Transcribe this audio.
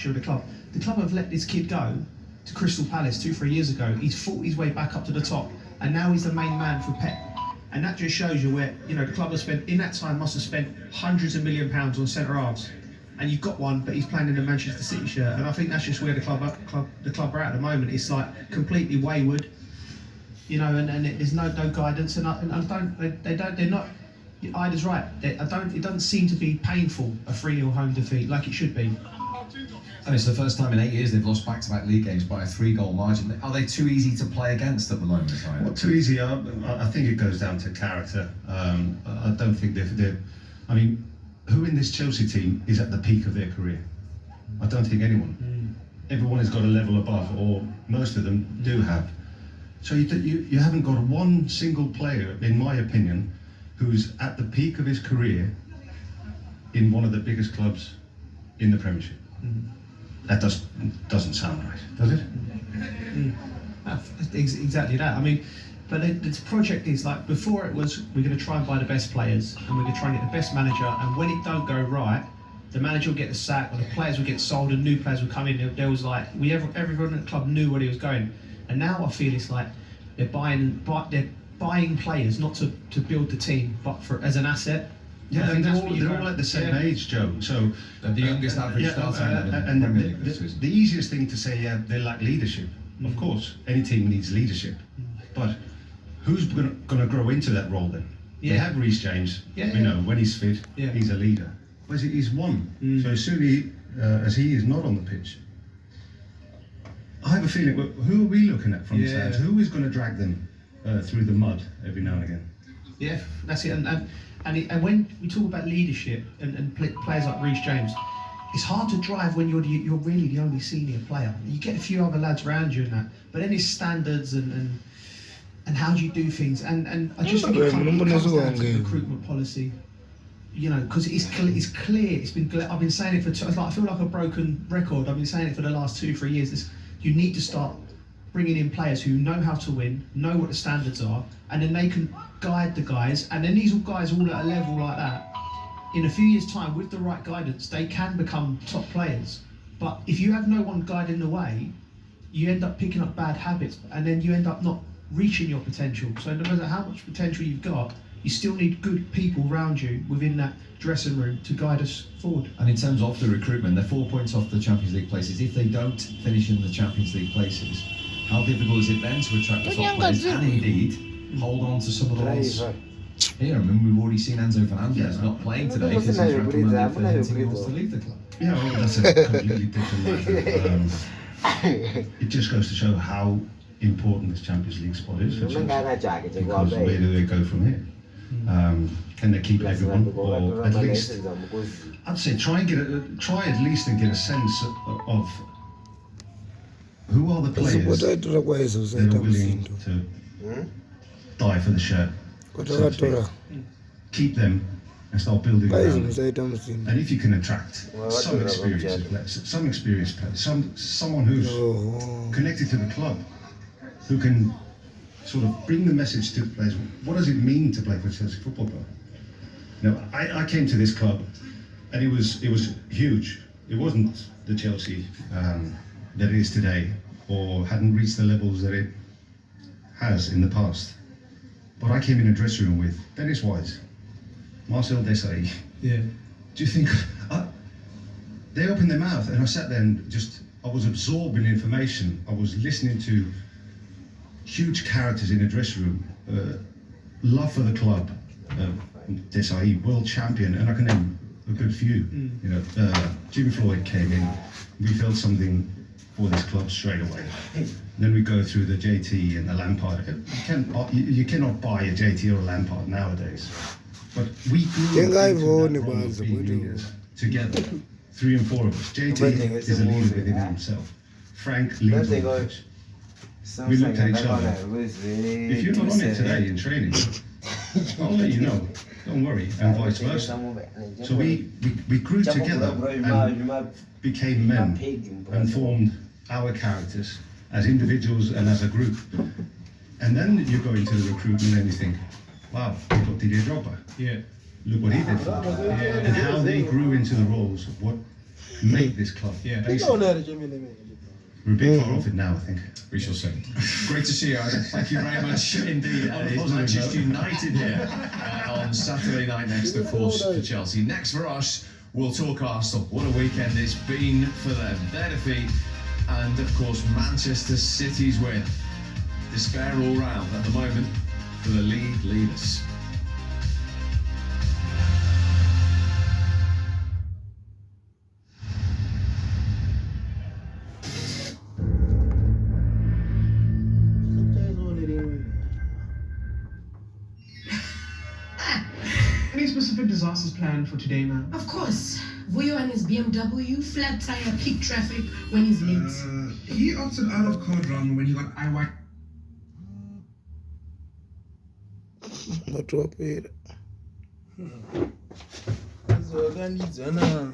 of the club. The club have let this kid go to Crystal Palace 2-3 years ago. He's fought his way back up to the top, and now he's the main man for Pep. And that just shows you where, you know, the club has spent, in that time, must have spent hundreds of £1 million on centre halves. And you've got one, but he's playing in the Manchester City shirt. And I think that's just where the club are at the moment. It's like completely wayward, you know, and there's no guidance. And they're not. Ida's right. It doesn't seem to be painful, a 3-0 home defeat like it should be. And it's the first time in 8 years they've lost back-to-back league games by a 3-goal margin. Are they too easy to play against at the moment? Well, too easy. I think it goes down to character. I don't think they're. I mean, who in this Chelsea team is at the peak of their career? I don't think anyone. Everyone has got a level above, or most of them do have. So you haven't got one single player, in my opinion, who's at the peak of his career in one of the biggest clubs in the Premiership. That doesn't sound right, does it? Exactly that. I mean, but the project is like, before it was, we're going to try and buy the best players and we're going to try and get the best manager, and when it don't go right, the manager will get the sack or the players will get sold and new players will come in. There was like, everyone at the club knew where he was going. And now I feel it's like they're buying players not to build the team, but as an asset. Yeah, and they're all at the same age, Joe. So the youngest average starting and the easiest thing to say, yeah, they lack leadership. Of course, any team needs leadership, but who's going to grow into that role then? They have Reece James. We know when he's fit, he's a leader. But he's one. So as soon as he is not on the pitch, I have a feeling. Who are we looking at from the stands? Who is going to drag them through the mud every now and again? Yeah, that's it. And when we talk about leadership and players like Reece James, it's hard to drive when you're really the only senior player. You get a few other lads around you and that, but then it's standards and how do you do things. And I just think it comes down to recruitment policy. You know, because it's clear. I've been saying it for. I feel like a broken record. I've been saying it for the last 2-3 years. You need to start bringing in players who know how to win, know what the standards are, and then they can guide the guys. And then these guys all at a level like that, in a few years' time, with the right guidance, they can become top players. But if you have no one guiding the way, you end up picking up bad habits, and then you end up not reaching your potential. So no matter how much potential you've got, you still need good people around you within that dressing room to guide us forward. And in terms of the recruitment, they're 4 points off the Champions League places. If they don't finish in the Champions League places, how difficult is it then to attract the top players and indeed hold on to some of the ones here? I mean, we've already seen Enzo Fernandez not playing today because he's reprimanded for hinting he wants to leave the club. Yeah, well, that's a completely different matter. It just goes to show how important this Champions League spot is for Chelsea. Because where do they go from here? Can they keep everyone, or at least? I'd say try at least and get a sense of who are the players that are willing to die for the shirt. So keep them and start building around them. And if you can attract some experienced players, someone who's connected to the club, who can sort of bring the message to the players. What does it mean to play for Chelsea Football Club? You know, I came to this club, and it was huge. It wasn't the Chelsea that it is today, or hadn't reached the levels that it has in the past. But I came in a dressing room with Dennis Wise, Marcel Desailly. Yeah. Do you think they opened their mouth, and I sat there and I was absorbing information. I was listening to huge characters in a dressing room, love for the club, Desailly, world champion, and I can name a good few. You know, Jim Floyd came in, we felt something for this club straight away. Then we go through the JT and the Lampard. You cannot buy a JT or a Lampard nowadays. But we grew into being leaders together, 3 and 4 of us. JT is a leader within himself. Frank leads on the pitch. We looked at each other. If you're not on it today in training, I'll let you know. Don't worry, and vice versa. So we grew together and became men and formed our characters as individuals and as a group. And then you go into the recruitment and you think, wow, we've got Didier Drogba. Yeah. Look what he did for them. And how they grew into the roles of what make this club. Yeah, Basically. We're a bit far off it now, I think. we shall see. Great to see you, Adam. Thank you very much indeed. It's Manchester United here on Saturday night next, of course, for Chelsea. Next for us, we'll talk Arsenal. What a weekend it's been for them. Their defeat and, of course, Manchester City's win. Despair all round at the moment for the league leaders. Any specific disasters planned for today, man? Of course. Vuyo and his BMW, flat tire, peak traffic when he's late. He opted out of code run when he got IY. Watu wapera. Hizo organizana.